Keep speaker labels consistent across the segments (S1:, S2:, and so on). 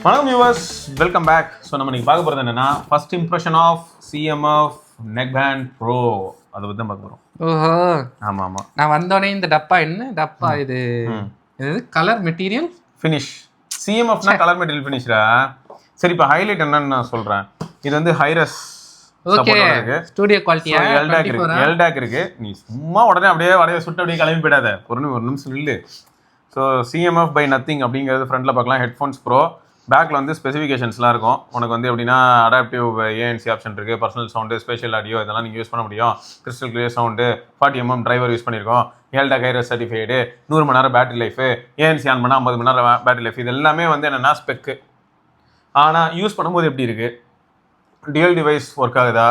S1: வணக்கம் viewers, welcome back. So நம்ம இன்னைக்கு பார்க்க போகிறது என்னன்னா first impression of CMF neckband pro. அதை பற்றி தான் பார்க்க போகிறோம்.
S2: ஓஹோ,
S1: ஆமாம் ஆமாம்.
S2: நான் வந்தோடனே இந்த டப்பா என்ன டப்பா இது? Colour material
S1: finish. CMFனா கலர் மெட்டீரியல் ஃபினிஷ்ரா. சரி, இப்போ ஹைலைட் என்னன்னு நான் சொல்கிறேன். இது வந்து ஹைரஸ்
S2: ஸ்டுடியோ குவாலிட்டியா
S1: எல்டாக் இருக்கு. நீ சும்மா உடனே அப்படியே சுட்டு அப்படியே கிளம்பி போயிடாத. ஒரு நிமிஷம் இல்லை. ஸோ CMF பை நத்திங் அப்படிங்கிறது ஃப்ரண்ட்டில் பார்க்கலாம். Headphones bro. பேக்கில் வந்து ஸ்பெசிஃபிகேஷன்ஸ்லாம் இருக்கும். உனக்கு வந்து எப்படின்னா அடாப்டிவ் ANC ஆப்ஷன் இருக்குது, பர்சனல் சவுண்டு, ஸ்பெஷல் ஆடியோ இதெல்லாம் நீங்கள் யூஸ் பண்ண முடியும். Crystal clear sound, 40mm driver use பண்ணியிருக்கோம். எல்டாக் ஹைரஸ் சர்டிஃபைடு, 100 மணி நேரம் பேட்டரி லைஃபு, ANC ஆன் பண்ணால் 50 மணி நேரம் பேட்டரி லைஃப். இது எல்லாமே வந்து என்னென்னா ஸ்பெக்கு. ஆனால் யூஸ் பண்ணும்போது எப்படி இருக்குது, டியூல் டிவைஸ் ஒர்க் ஆகுதா,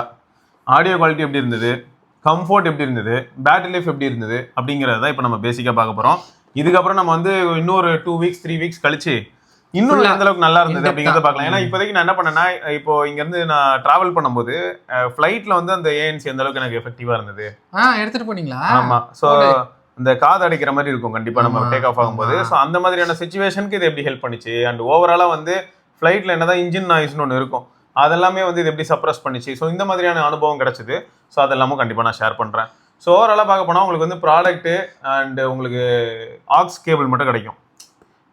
S1: ஆடியோ குவாலிட்டி எப்படி இருந்தது, கம்ஃபோர்ட் எப்படி இருந்தது, பேட்டரி லைஃப் எப்படி இருந்தது அப்படிங்கிறத தான் இப்போ நம்ம பேசிக்காக பார்க்க போகிறோம். இதுக்கப்புறம் நம்ம வந்து இன்னொரு 2 வீக்ஸ் 3 வீக்ஸ் கழிச்சு இன்னும் எந்த அளவுக்கு நல்லா இருந்தது அப்படிங்கிறத பார்க்கலாம். ஏன்னா இப்போதைக்கு நான் என்ன பண்ணேன்னா, இப்போ இங்கேருந்து நான் ட்ராவல் பண்ணும்போது ஃப்ளைட்டில் வந்து அந்த ANC எந்த அளவுக்கு எனக்கு எஃபெக்டிவாக இருந்தது.
S2: எடுத்துகிட்டு போனீங்களா?
S1: ஆமாம். ஸோ இந்த காது அடைக்கிற மாதிரி இருக்கும் கண்டிப்பாக நம்ம டேக் ஆஃப் ஆகும்போது. ஸோ அந்த மாதிரியான சுச்சுவேஷனுக்கு இது எப்படி ஹெல்ப் பண்ணிச்சு. அண்ட் ஓவராலாக வந்து ஃப்ளைட்டில் என்னதான் இன்ஜின் நாய்ஸ்னு ஒன்று இருக்கும், அதெல்லாமே வந்து இது எப்படி சப்ரஸ் பண்ணிச்சு. ஸோ இந்த மாதிரியான அனுபவம் கிடச்சிது. ஸோ அதெல்லாமும் கண்டிப்பாக நான் ஷேர் பண்ணுறேன். ஸோ ஓவராலாக பார்க்க போனால் உங்களுக்கு வந்து ப்ராடக்ட்டு அண்ட் உங்களுக்கு ஆக்ஸ் கேபிள் மட்டும் கிடைக்கும்.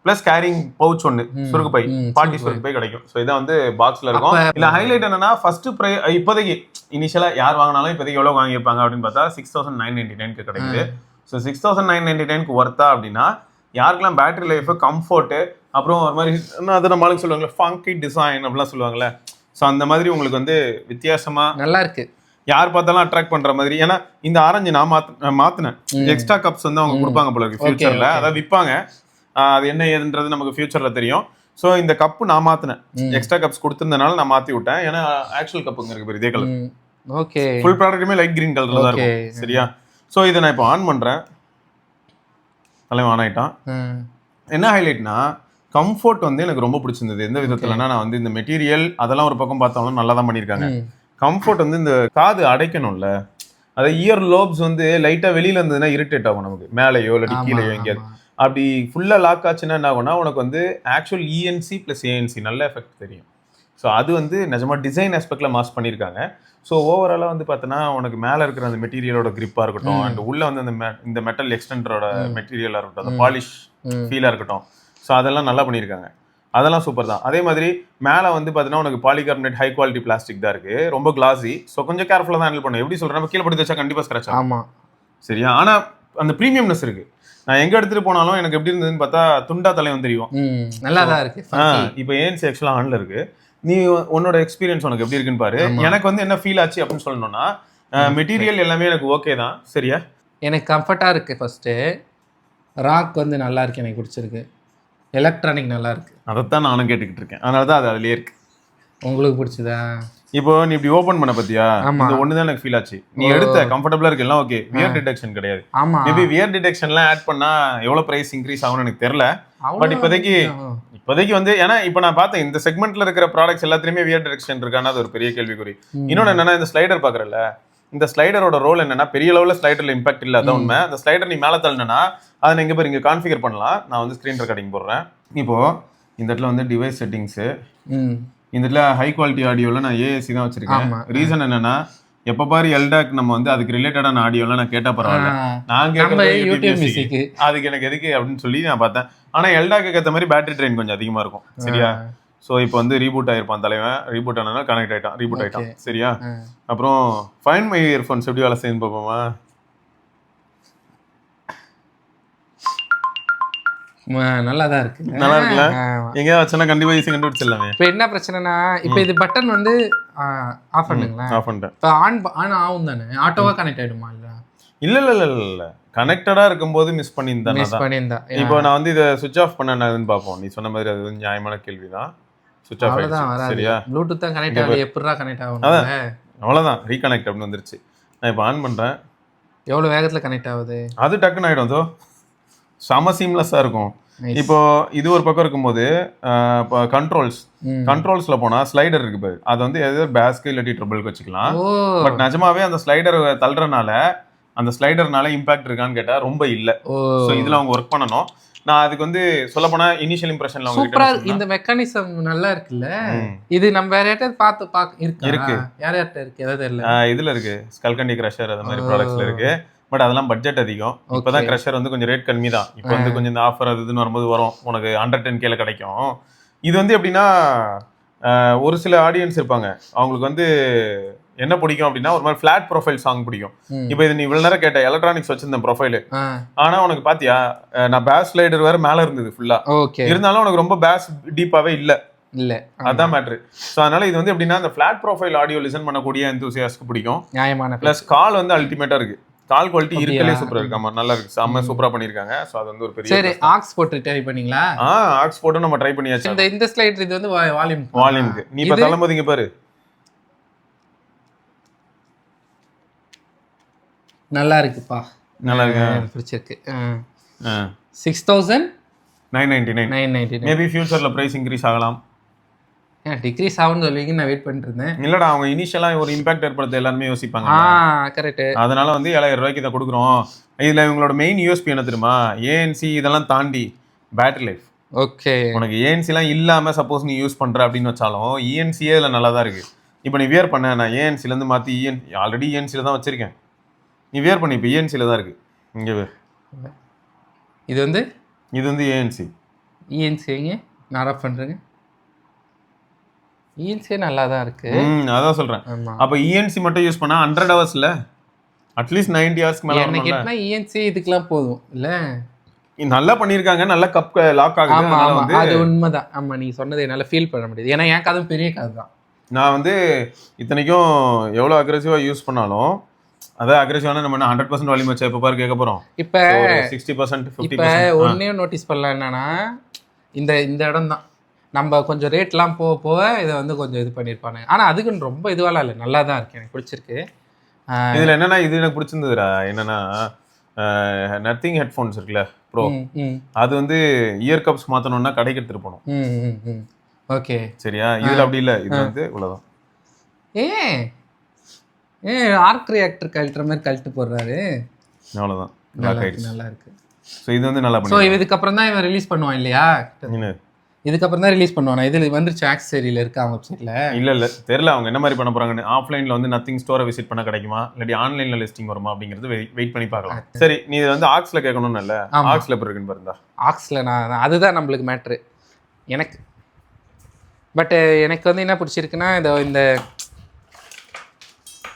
S1: ப்ளஸ் கேரிங் பவுச் ஒன்று, சுருக்கு பை, பாட்டி சுருக்கு பை கிடைக்கும். ஸோ இதான் வந்து பாக்ஸில் இருக்கும். இல்லை ஹைலைட் என்னன்னா, ஃபர்ஸ்ட் இப்போதைக்கு இனிஷியலாக யார் வாங்கினாலும் இப்போதைக்கு எவ்வளோ வாங்கியிருப்பாங்க அப்படின்னு பார்த்தா 6999 கிடைக்குது. ஸோ 6999 ஒர்த்தா அப்படின்னா, யாருக்கெல்லாம் பேட்டரி லைஃப், கம்ஃபோர்ட்டு, அப்புறம் ஒரு மாதிரி அதை நம்ம ஆளுங்க சொல்லுவாங்களே ஃபங்கி டிசைன் அப்படிலாம் சொல்லுவாங்களே. ஸோ அந்த மாதிரி உங்களுக்கு வந்து வித்தியாசமாக
S2: நல்லா இருக்கு,
S1: யார் பார்த்தாலும் அட்ராக்ட் பண்ற மாதிரி. ஏன்னா இந்த ஆரஞ்சு நான் மாத்தினேன். எக்ஸ்ட்ரா கப்ஸ் வந்து அவங்க கொடுப்பாங்க போல இருக்கு ஃபியூச்சர்ல, அதாவது விற்பாங்க. அது என்ன ஏதுன்றது நமக்கு ஃபியூச்சர்ல தெரியும். ஸோ இந்த கப்பு நான் மாத்தினேன், எக்ஸ்ட்ரா கப்ஸ் கொடுத்துருந்தனால நான் மாத்தி விட்டேன். ஏன்னா ஆக்சுவல் கப்புங்க இருக்கு இதே கலர்.
S2: ஓகே,
S1: ஃபுல் ப்ராடக்ட்டுமே லைட் கிரீன் கலர்ல தான் இருக்கும். சரியா? ஸோ இதை நான் இப்போ ஆன் பண்றேன். தலைவன் ஆன் ஆயிட்டான். என்ன ஹைலைட்னா, கம்ஃபோர்ட் வந்து எனக்கு ரொம்ப பிடிச்சிருந்தது. எந்த விதத்துலன்னா, நான் வந்து இந்த மெட்டீரியல் அதெல்லாம் ஒரு பக்கம் பார்த்தாலும் நல்லா தான் பண்ணியிருக்காங்க. கம்ஃபோர்ட் வந்து இந்த காது அடைக்கணும்ல, அதை இயர் லோப்ஸ் வந்து லைட்டா வெளியில இருந்ததுன்னா இரிட்டேட் ஆகும் நமக்கு, மேலேயோ இல்லாட்டி கீழேயோ எங்கேயாவது. அப்படி ஃபுல்லா லாக் ஆச்சுன்னா என்ன ஆகும்னா, உனக்கு வந்து ஆக்சுவல் ENC ப்ளஸ் ANC நல்ல எஃபெக்ட் தெரியும். ஸோ அது வந்து நிஜமா டிசைன் ஆஸ்பெக்ட்ல மாஸ் பண்ணியிருக்காங்க. ஸோ ஓவராலாக வந்து பார்த்தோன்னா, உனக்கு மேலே இருக்கிற அந்த மெட்டீரியலோட கிரிப்பாக இருக்கட்டும், அண்ட் உள்ள வந்து இந்த மெட்டல் எக்ஸ்டெண்டரோட மெட்டீரியலாக இருக்கட்டும், அந்த பாலிஷ் ஃபீலாக இருக்கட்டும், ஸோ அதெல்லாம் நல்லா பண்ணியிருக்காங்க. அதெல்லாம் சூப்பர் தான். அதே மாதிரி மேலே வந்து பார்த்தீங்கன்னா, உனக்கு பாலிகார்பனேட் ஹை குவாலிட்டி பிளாஸ்டிக் தான் இருக்குது, ரொம்ப கிளாஸி. ஸோ கொஞ்சம் கேர்ஃபுல்லாக தான் ஹேண்டில் பண்ணணும். எப்படி சொல்கிறேன், நம்ம கீழே படுத்து வச்சா கண்டிப்பாக ஸ்க்ராட்ச் ஆகும்.
S2: ஆமாம்,
S1: சரியா? ஆனால் அந்த ப்ரீமியம்னஸ் இருக்குது. நான் எங்கே எடுத்துகிட்டு போனாலும் எனக்கு எப்படி இருந்ததுன்னு பார்த்தா, துண்டா தலைவன் தெரியும்.
S2: நல்லா தான் இருக்கு.
S1: இப்போ ANC ஆக்சுவலாக ஆன்ல இருக்கு. நீ உன்னோட எக்ஸ்பீரியன்ஸ் உனக்கு எப்படி இருக்குன்னு பாரு. எனக்கு வந்து என்ன ஃபீல் ஆச்சு அப்படின்னு சொல்லணும்னா, மெட்டீரியல் எல்லாமே எனக்கு ஓகே தான். சரியா?
S2: எனக்கு கம்ஃபர்ட்டாக இருக்குது. ஃபர்ஸ்ட்டு ராக் வந்து நல்லா இருக்கு, எனக்கு பிடிச்சிருக்கு. எலக்ட்ரானிக் நல்லா இருக்கு.
S1: அதைத்தான் நானும் கேட்டுக்கிட்டு இருக்கேன். அதனால தான் அது அதுலேயே இருக்கு.
S2: உங்களுக்கு பிடிச்சதா?
S1: இப்போ நீ இப்படி ஓபன் பண்ண பத்தியா, இந்த ஒன்று தான் எனக்கு ஃபீல் ஆச்சு. நீ எடுத்த கம்ஃபர்டபுளா இருக்கு எல்லாம் ஓகே, வியர் டிடெக்ஷன் கிடையாது. மேபி வியர் டிடெக்ஷன்லாம் ஆட் பண்ணா எவ்வளவு பிரைஸ் இன்க்ரீஸ் ஆகும்னு எனக்கு தெரியல. பட் இப்போதைக்கு வந்து, ஏன்னா இப்போ நான் பார்த்தேன் இந்த செக்மெண்ட்ல இருக்கிற ப்ராடக்ட்ஸ் எல்லாத்துலயுமே வியர் டிடெக்ஷன் இருக்கானா, அது ஒரு பெரிய கேள்விக்குறி. இன்னொன்று என்னன்னா, இந்த ஸ்லைடர் பாக்குறல, இந்த ஸ்லைடரோட ரோல் என்னன்னா, பெரிய லெவலில் ஸ்லைடர்ல இம்பாக்ட் இல்லை, அதான் உண்மை. அந்த ஸ்லைடர் நீ மேலே தள்ளினா அதை எங்க பேர் இங்க கான்ஃபிகர் பண்ணலாம். நான் வந்து ஸ்கிரீன் ரெக்கார்டிங் போடுறேன். இப்போ இந்த இடத்துல வந்து டிவைஸ் செட்டிங்ஸு, இந்த இடத்துல ஹை குவாலிட்டி ஆடியோவில் நான் AAC தான் வச்சிருக்கேன். ரீசன் என்னன்னா, எப்போ பாரு எல்டாக் நம்ம வந்து அதுக்கு ரிலேட்டடான ஆடியோலாம் நான் கேட்டால் பரவாயில்ல, நான் கேட்கறது அதுக்கு எனக்கு எதுக்கு அப்படின்னு சொல்லி நான் பார்த்தேன். ஆனால் எல்டாக்கு ஏற்ற மாதிரி பேட்டரி ட்ரெயின் கொஞ்சம் அதிகமாக இருக்கும். சரியா? ஸோ இப்போ வந்து ரீபூட் ஆயிருப்பான் தலைவன். ரீபூட் ஆனால கனெக்ட் ஆகிட்டான், ரீபூட் ஆகிட்டான். சரியா? அப்புறம் ஃபைன் மை இயர்ஃபோன்ஸ் எப்படி வேலை செய்யுன்னு பார்ப்போமா?
S2: நல்லா தான் இருக்கு.
S1: நல்லா இருக்குல்ல? எங்கேயாவது வச்சா கண்டிப்பா ஈஸி கண்டுபிடிச்சிடலாமே.
S2: இப்போ என்ன பிரச்சனைனா, இப்போ இது பட்டன் வந்து ஆஃப் பண்ணுங்களேன்.
S1: ஆஃப் பண்ணிட்டேன்.
S2: இப்போ ஆன் ஆகும் தானே, ஆட்டோவா கனெக்ட் ஆயிடுமா?
S1: இல்ல கனெக்டடா இருக்கும்போது மிஸ் பண்ணியிருந்தா. இப்போ நான் வந்து இதை சுவிட்ச் ஆஃப் பண்ணதுன்னு பார்ப்போம். நீ சொன்ன மாதிரி அது நியாயமான கேள்விதான். சுவிட்ச் ஆஃப் ஆயிடுச்சு. சரியா?
S2: ப்ளூடூத் தான் கனெக்ட் ஆகுது, எப்படிடா கனெக்ட் ஆகும்?
S1: அவ்வளோதான், ரீகனெக்ட் அப்படின்னு வந்துருச்சு. நான் இப்போ ஆன் பண்றேன்.
S2: எவ்வளோ வேகத்தில் கனெக்ட் ஆகுது?
S1: அது டக்குன்னு ஆயிடும். அதோ செம சீம்லெஸ்ஸாக இருக்கும். இப்போ இது ஒரு பக்கம் இருக்கும்போது, இப்போ கண்ட்ரோல்ஸ்ல போனா ஸ்லைடர் இருக்கு பாரு, அது வந்து எதோ பேஸ்க்கு இல்லாட்டி ட்ரிபிள்க்கு வச்சுக்கலாம். பட் நிஜமாவே அந்த ஸ்லைடர் தள்ளுறனால அந்த ஸ்லைடர்னால இம்பாக்ட் இருக்கான்னு கேட்டா ரொம்ப இல்ல. சோ இதுல அவங்க ஒர்க் பண்ணணும். நான் அதுக்கு வந்து சொல்ல போனா இனிஷியல் இம்ப்ரெஷன்ல
S2: சூப்பரா இந்த மெக்கானிசம் நல்லா இருக்குல்ல. இது நம்ம வேற யார்ட்ட பார்த்து இருக்கு யார்ட்ட இருக்கு ஏதாவது தெரியல.
S1: இதுல இருக்கு ஸ்கல்கண்டி கிரஷர் அந்த மாதிரி ப்ராடக்ட்ஸ்ல இருக்கு. பட் அதெல்லாம் பட்ஜெட் அதிகம். இப்பதான் கிரஷர் வந்து கொஞ்சம் ரேட் கம்மி தான். இப்போ வந்து கொஞ்சம் இந்த ஆஃபர் அது இதுன்னு வரும்போது வரும், உனக்கு 110K கிடைக்கும். இது வந்து எப்படின்னா ஒரு சில ஆடியன்ஸ் இருப்பாங்க, அவங்களுக்கு வந்து என்ன பிடிக்கும் அப்படின்னா ஒரு மாதிரி ஃபிளாட் ப்ரொஃபைல் சாங் பிடிக்கும். இப்போ இது நீ இவ்வளவு நேரம் கேட்ட எலக்ட்ரானிக்ஸ் வச்சிருந்த ப்ரொஃபைல், ஆனா உனக்கு பாத்தியா நான் பேஸ் ஸ்லைடர் வேற மேல இருந்தது ஃபுல்லா, இருந்தாலும் உனக்கு ரொம்ப பேஸ் டீப்பாவே இல்ல அதான் மேட்ரு. ஸோ அதனால இது வந்து எப்படின்னா இந்த ஃபிளாட் ப்ரொஃபைல் ஆடியோ லிசன் பண்ணக்கூடிய எந்தூசியாஸ்க்கு பிடிக்கும்.
S2: நியாயமான
S1: பிளஸ் கால் வந்து அல்டிமேட்டா இருக்கு, கால் குவாலிட்டி இருக்கலே சூப்பரா இருக்கு. ஆமா நல்லா இருக்கு, செம்ம சூப்பரா பண்ணிருக்காங்க. சோ அது வந்து ஒரு பெரிய.
S2: சரி ஆக்ஸ் போட்டு ட்ரை பண்ணீங்களா?
S1: ஆக்ஸ் போட்டு நம்ம ட்ரை பண்ணியாச்சு.
S2: இந்த ஸ்லைடர் இது வந்து
S1: வால்யூம்க்கு நீ இப்ப தள்ளும்போது இங்க பாரு
S2: நல்லா இருக்குப்பா,
S1: நல்லா இருக்கு,
S2: பிடிச்சிருக்கு. 6999
S1: மேபி ஃபியூச்சர்ல பிரைஸ் இன்க்ரீஸ் ஆகலாம்.
S2: டிக்ரீஸ் ஆகும்னு சொல்லுவீங்க, நான் வெயிட் பண்ணிட்டு இருந்தேன்.
S1: இல்லடா அவங்க இனிஷியலா ஒரு இம்பாக்ட் ஏற்படுத்த எல்லாருமே யோசிப்பாங்க.
S2: கரெக்ட்.
S1: அதனால வந்து 7000 இதை கொடுக்குறோம். இதுல இவங்களோட மெயின் யூஎஸ்பி என்ன தெரியுமா? ஏஎன்சி இதெல்லாம் தாண்டி பேட்டரி லைஃப்.
S2: ஓகே,
S1: உனக்கு ஏஎன்சி எல்லாம் இல்லாம சப்போஸ் நீ யூஸ் பண்ற அப்படின்னு வச்சாலும் இஎன்சியே இதுல நல்லா தான் இருக்கு. இப்போ நீ வியர் பண்ண, நான் ஏஎன்சில இருந்து மாத்தி ஆல்ரெடி இஎன்சில தான் வச்சிருக்கேன். நீ வியர் பண்ணி இப்போ இஎன்சில தான் இருக்கு. இங்க வேர்
S2: இது வந்து
S1: ஏஎன்சி
S2: இஎன்சிங்க நான் ஆஃப் பண்றேங்க. இஎன்சி நல்லா தான் இருக்கு.
S1: அதான் சொல்றேன். அப்ப இஎன்சி மட்டும் யூஸ் பண்ணா 100 ஹவர்ஸ்ல அட்லீஸ்ட் 90 ஹவர்ஸ்க்கு மேல
S2: எனக்கு என்ன இஎன்சி இதுக்கெல்லாம் போதும் இல்ல.
S1: நல்லா பண்ணிருக்காங்க, நல்லா கப் லாக் ஆகுது.
S2: அதனால வந்து அது உண்மைதான். ஆமா நீ சொன்னதை என்னால ஃபீல் பண்ண முடியுது. ஏன்னா என் கதை பெரிய கதை தான்.
S1: நான் வந்து இத்தனைக்கும் எவ்வளவு அக்ரெசிவா யூஸ் பண்ணாலும் அதான் அக்ரெசிவான நம்ம 100% வால்யூம் வச்சா இப்ப பாரு கேட்க போறோம்.
S2: இப்ப
S1: 60% 50%.
S2: இப்ப ஒன்னே நோட்டீஸ் பண்ணலாம் என்னன்னா இந்த இடம் தான் நம்ம கொஞ்சம் ரேட்லாம் போக இதை வந்து கொஞ்சம் இது பண்ணியிருப்பாங்க. ஆனால் அதுக்குன்னு ரொம்ப இதுவாலாம் இல்லை, நல்லா தான் இருக்கு, எனக்கு பிடிச்சிருக்கு.
S1: இதில் என்னன்னா இது எனக்கு பிடிச்சிருந்ததுடா. என்னன்னா நத்திங் ஹெட்ஃபோன்ஸ் இருக்குல்ல ப்ரோ, அது வந்து இயர் கப்ஸ் மாற்றணும்னா கடைக்கு எடுத்துகிட்டு போகணும்.
S2: ஓகே
S1: சரியா, இதில் அப்படி இல்லை, இது வந்து இவ்வளோதான்.
S2: ஆர்க் ரியாக்டர் கழட்டுற மாதிரி கழட்டு போடுறாரு,
S1: அவ்வளோதான்.
S2: நல்லா இருக்கு.
S1: ஸோ இது வந்து நல்லா
S2: பண்ணி. ஸோ இதுக்கப்புறம் தான் இவன் ரிலீஸ் பண்ணுவான் இல்லையா? இதுக்கப்புறம் தான் ரிலீஸ் பண்ணுவானா? இதில் வந்துருச்சு ஆக்ஸ் சரியில் இருக்கு அவங்க வெப்சைட்ல. இல்லை தெரியல அவங்க என்ன மாதிரி பண்ண போறாங்கன்னு. ஆஃப்லைனில் வந்து நத்திங் ஸ்டோரை விசிட் பண்ண கிடைக்குமா, இல்லாட்டி ஆன்லைனில் லிஸ்டிங் வருமா அப்படிங்கிறது வெயிட் பண்ணி பார்க்கலாம். சரி நீ இது வந்து ஆக்ஸில் கேட்கணும்னு இல்லை, ஆக்ஸில் எப்படி இருக்குன்னு பாருந்தா. ஆக்ஸில் நான் அதுதான் நம்மளுக்கு மேட்ரு எனக்கு. பட் எனக்கு வந்து என்ன பிடிச்சிருக்குன்னா இந்த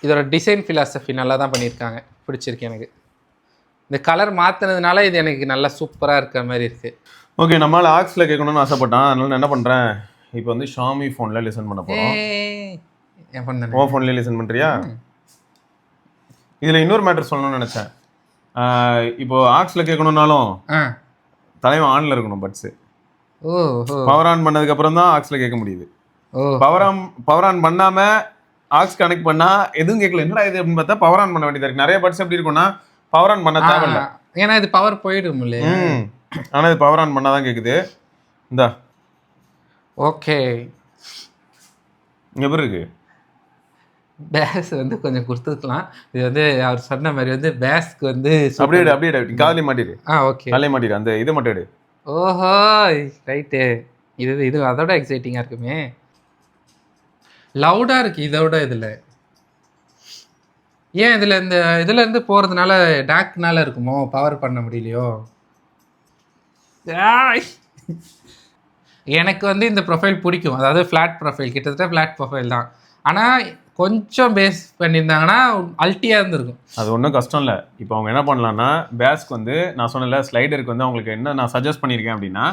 S2: இதோட டிசைன் ஃபிலாசபி நல்லா தான் பண்ணியிருக்காங்க, பிடிச்சிருக்கு எனக்கு. இந்த கலர் மாற்றினதுனால இது எனக்கு நல்லா சூப்பராக இருக்கிற மாதிரி இருக்குது.
S1: ஓகே, நம்மளால ஆக்ஸில் கேட்கணும்னு ஆசைப்பட்டான். அதனால நான் என்ன பண்ணுறேன், இப்போ வந்து ஷாமி ஃபோனில் லிசன் பண்ண போகிறோம். ஓ ஃபோன்லேயே லிசன் பண்ணுறியா? இதில் இன்னொரு மேட்டர் சொல்லணும்னு நினச்சேன். இப்போ ஆக்ஸில் கேட்கணுன்னாலும் தலைவன் ஆனில் இருக்கணும் பட்ஸு. பவர் ஆன் பண்ணதுக்கப்புறம் தான் ஆக்ஸில் கேட்க முடியுது. பவர் ஆன் பண்ணாமல் ஆக்ஸ் கனெக்ட் பண்ணால் எதுவும் கேட்கல. என்னடா இது அப்படின்னு பார்த்தா பவர் ஆன் பண்ண வேண்டியதாக இருக்குது. நிறைய பட்ஸ் எப்படி இருக்குன்னா பவர் ஆன் பண்ண தேவையில்லை,
S2: ஏன்னா இது பவர் போயிடும் இல்லையா.
S1: ஆனால் இது பவர் ஆன் பண்ணால் தான் கேட்குது. இந்தா
S2: ஓகே,
S1: எப்படி இருக்கு?
S2: பேஸ் வந்து கொஞ்சம் கொடுத்துக்கலாம். இது வந்து அவர் சொன்ன மாதிரி வந்து பேஸ்க்கு வந்து
S1: அப்படியே காலையை மாட்டிடு.
S2: ஓகே
S1: காலையை மாட்டிடு, அந்த இதை மட்டும் எடு.
S2: ஓஹோ ரைட்டு, இது அதோட எக்ஸைட்டிங்காக இருக்குமே. லவுடாக இருக்குது இதோட. இதில் ஏன் இதில் இருந்து போகிறதுனால டாக்னால இருக்குமோ, பவர் பண்ண முடியலையோ? எனக்கு வந்து இந்த ப்ரொஃபைல் பிடிக்கும், அதாவது ஃப்ளாட் ப்ரொஃபைல், கிட்டத்தட்ட ஃப்ளாட் ப்ரொஃபைல் தான். ஆனால் கொஞ்சம் பேஸ் பண்ணியிருந்தாங்கன்னா அல்ட்டியாக இருந்திருக்கும்.
S1: அது ஒன்றும் கஷ்டம் இல்லை. இப்போ அவங்க என்ன பண்ணலாம்னா பேஸ்க்கு வந்து நான் சொன்னல ஸ்லைடருக்கு வந்து அவங்களுக்கு என்ன நான் சஜஸ்ட் பண்ணியிருக்கேன் அப்படின்னா,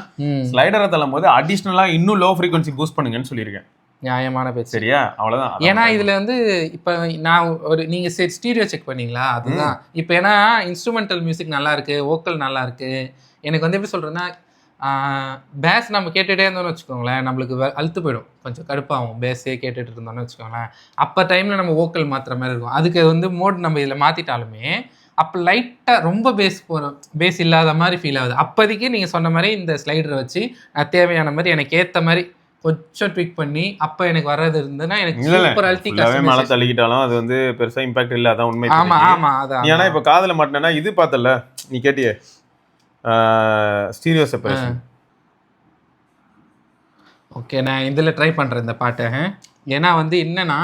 S1: ஸ்லைடரை தள்ளும் போது அடிஷ்னலாக இன்னும் லோ ஃப்ரீக்வன்சி பூஸ்ட் பண்ணுங்கன்னு சொல்லியிருக்கேன்.
S2: நியாயமான பேச்சு.
S1: சரியா, அவ்வளோதான்.
S2: ஏன்னா இதில் வந்து இப்போ நான் நீங்கள் சரி ஸ்டீரியோ செக் பண்ணீங்களா? அதுதான் இப்போ. ஏன்னா இன்ஸ்ட்ருமெண்டல் மியூசிக் நல்லா இருக்குது, வோக்கல் நல்லா இருக்குது. எனக்கு வந்து எப்படி சொல்கிறேன்னா, பேஸ் நம்ம கேட்டுகிட்டே இருந்தோம்னு வச்சுக்கோங்களேன், நம்மளுக்கு அழுத்து போயிடும், கொஞ்சம் கடுப்பாகும். பேஸே கேட்டுட்டு இருந்தோம்னு வச்சுக்கோங்களேன். அப்போ டைமில் நம்ம வோக்கல் மாற்றுற மாதிரி இருக்கும். அதுக்கு வந்து மோட் நம்ம இதில் மாற்றிட்டாலுமே அப்போ லைட்டாக ரொம்ப பேஸ் இல்லாத மாதிரி ஃபீல் ஆகுது. அப்போதைக்கு நீங்கள் சொன்ன மாதிரி இந்த ஸ்லைடரை வச்சு தேவையான மாதிரி எனக்கு ஏற்ற மாதிரி கொஞ்சம் ட்விக் பண்ணி அப்ப எனக்கு வர்றது இருந்ததுன்னா எனக்கு
S1: இல்ல
S2: சூப்பர் அல்டி
S1: ஃபுல்லாவே மழை தள்ளிக்கிட்டாலும் அது வந்து பெருசா இம்பாக்ட் இல்ல, அதான் உண்மை.
S2: ஆமா ஆமா அதான்.
S1: ஏன்னா இப்ப காதுல மாட்டினா இது பார்த்தல, நீ கேட்டியே ஸ்டீரியோ செப்பரேஷன்.
S2: ஓகே, நான் இதுல ட்ரை பண்றேன் இந்த பாட்டை. ஏன்னா வந்து என்னன்னா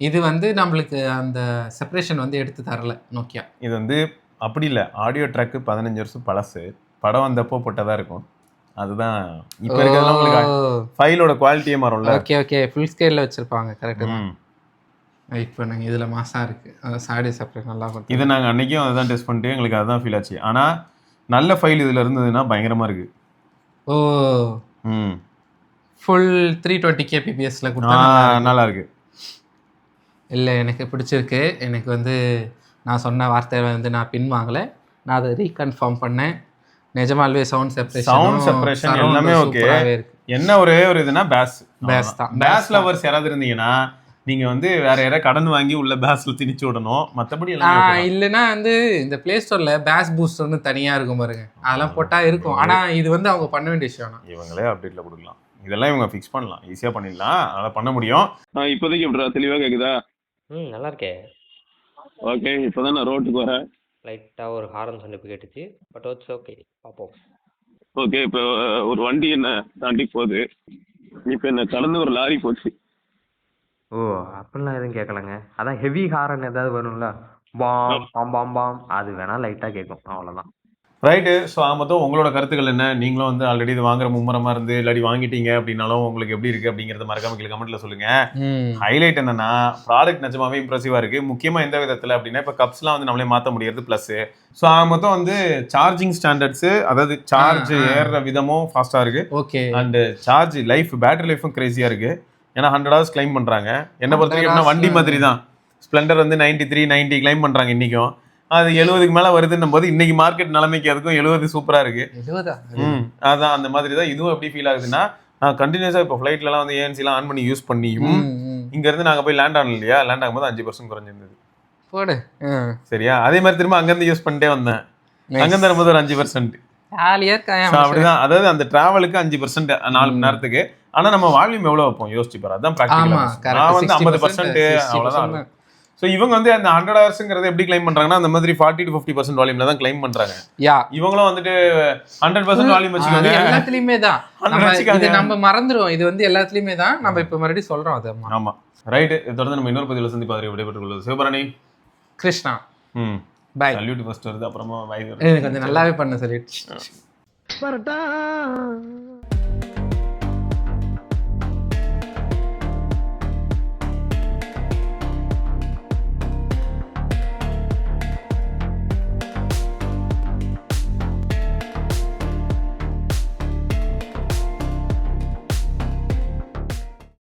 S2: இது வந்து நம்மளுக்கு அந்த செப்பரேஷன் வந்து எடுத்து தரல நோக்கியா.
S1: இது வந்து அப்படி இல்லை, ஆடியோ ட்ராக்கு 15 வருஷம் பழசு, படம் வந்தப்போ போட்டதா இருக்கும். அதுதான் இப்போ இருக்கிறதெல்லாம் உங்களுக்கு ஃபைலோட குவாலிட்டியே மாறும்ல.
S2: ஓகே ஓகே, ஃபுல் ஸ்கேல்ல வச்சிருப்பாங்க. கரெக்ட் தான். வெயிட் பண்ணுங்க, இதுல மாசா இருக்கு. ஆடியோ செப்பரேட் நல்லா இருக்கும்.
S1: இதை நாங்கள் அன்னைக்கும் அதை தான் டெஸ்ட் பண்ணிட்டு எங்களுக்கு அதுதான் ஃபீல் ஆச்சு. ஆனால் நல்ல ஃபைல் இதில் இருந்ததுன்னா பயங்கரமாக இருக்கு.
S2: ஓ ஃபுல் 320 kbpsல கொடுத்தா
S1: நல்லா இருக்கு.
S2: இல்லை எனக்கு பிடிச்சிருக்கு. எனக்கு வந்து நான் சொன்ன வார்த்தையை வந்து நான் பின் வாங்கலை, நான் அதை ரீகன்ஃபார்ம் பண்ணேன். நிஜமாலுமே சவுண்ட் செப்பரேஷன்
S1: எல்லாமே ஓகே. என்ன ஒரே ஒரு இதுனா பேஸ்
S2: தான்.
S1: பேஸ் லவர்ஸ் யாராவது இருந்தீங்கன்னா நீங்க வந்து வேற யாராவது கடன் வாங்கி உள்ள பேஸ்ல திணிச்சு விடணும். மற்றபடி
S2: இல்லைன்னா வந்து இந்த பிளே ஸ்டோர்ல பேஸ் பூஸ்டர்னு தனியா இருக்கும் பாருங்க, அதெல்லாம் போட்டா இருக்கும். ஆனா இது வந்து அவங்க பண்ண வேண்டிய விஷயம்.
S1: இவங்களே அப்டேட்ல கொடுக்கலாம், இதெல்லாம் இவங்க ஃபிக்ஸ் பண்ணலாம், ஈஸியா பண்ணிடலாம், அதெல்லாம் பண்ண முடியும். இப்போதைக்கு எப்படி தெளிவா கேக்குதா?
S3: நல்லா இருக்கே.
S1: ஓகே, இப்போதான் நான் ரோட்டுக்கு வரேன்.
S3: லைட்டாக ஒரு ஹாரன் சவுண்ட் கேட்டுச்சு, பட் இட்ஸ் ஓகே, பார்ப்போம்.
S1: ஓகே, இப்போ ஒரு வண்டி என்ன தாண்டி போகுது, இப்போ என்ன கடந்து ஒரு லாரி போச்சு.
S3: ஓ அப்படிலாம் எதுவும் கேட்கலங்க. அதான் ஹெவி ஹாரன் ஏதாவது வரும்ல, பாம் பாம் பாம் பாம், அது வேணா லைட்டாக கேட்கும், அவ்வளோதான்.
S1: ரைட்டு. ஸோ மொத்தம் உங்களோட கருத்துக்கள் என்ன? நீங்களும் வந்து ஆல்ரெடி இது வாங்குற மும்மரமாக இருந்து இல்லாடி வாங்கிட்டீங்க அப்படின்னாலும் உங்களுக்கு எப்படி இருக்குது அப்படிங்கிறத மறக்காம கீழே கமெண்ட்ல சொல்லுங்கள். ஹைலைட் என்னன்னா ப்ராடக்ட் நிஜமாவே இம்ப்ரெசிவாக இருக்குது. முக்கியமாக எந்த விதத்தில் அப்படின்னா இப்போ கப்ஸ்லாம் வந்து நம்மளே மாற்ற முடியாது ப்ளஸ்ஸு. ஸோ மொத்தம் வந்து சார்ஜிங் ஸ்டாண்டர்ட்ஸு, அதாவது சார்ஜ் ஏறுற விதமும் ஃபாஸ்ட்டாக இருக்குது.
S2: Okay,
S1: and charge life, battery லைஃபும் க்ரேஸியாக இருக்குது. ஏன்னா 100 hours கிளைம் பண்ணுறாங்க. என்ன பொறுத்த வரைக்கும் வண்டி மாதிரி தான். ஸ்ப்ளெண்டர் வந்து 93, 90 கிளைம் பண்ணுறாங்க இன்றைக்கும். அது 70க்கு மேலே வருதுன்னும் போது இன்னைக்கு மார்க்கெட் நிலைமைக்கு அதுக்கும் 70 சூப்பராக இருக்கு. அதான் அந்த மாதிரி தான் இதுவும் எப்படி ஃபீல் ஆகுதுன்னா, நான் கண்டினியூஸாக இப்போ ஃப்ளைட்லலாம் வந்து ஏஎன்சிலாம் ஆன் பண்ணி யூஸ் பண்ணியும் இங்கேருந்து நாங்கள் போய் லேண்ட் ஆனோம் இல்லையா, லேண்ட் ஆகும்போது 5% குறைஞ்சிருந்தது.
S2: போடு
S1: சரியா? அதே மாதிரி திரும்ப அங்கேருந்து யூஸ் பண்ணிட்டே வந்தேன், அங்கேருந்து வரும்போது ஒரு 5%. அப்படிதான், அதாவது அந்த டிராவலுக்கு 5% 4 மணி நேரத்துக்கு. ஆனால் நம்ம வால்யூம் எவ்வளோ வைப்போம் யோசிச்சு பாரு, அதான் ப்ராக்டிகல். நான் வந்து 50% அவ்வளோதான். ஸோ இவங்க வந்து அந்த 100 ஹவர்ஸ்ங்கிறத எப்படி கிளைம் பண்றாங்கன்னா, அந்த மாதிரி 40 to 50% வால்யூம்ல தான் கிளைம் பண்றாங்க. இவங்களும் வந்துட்டு 100% வால்யூம் வச்சுக்காங்க.
S2: எல்லாத்துலயுமே தான் நம்ம மறந்துடுவோம், இது வந்து எல்லாத்துலயுமே தான். நம்ம இப்ப மறுபடியும் சொல்றோம் அது. ஆமா,
S1: ரைட். தொடர்ந்து நம்ம இன்னொரு பதிவில் சந்திப்பாரு. விடைபெற்றுக் கொள்வது Sivabarani,
S2: Krishna. Bye.
S1: Salute first வருது, அப்புறமா பை.
S2: கொஞ்சம் நல்லாவே பண்ண சொல்லிட்டு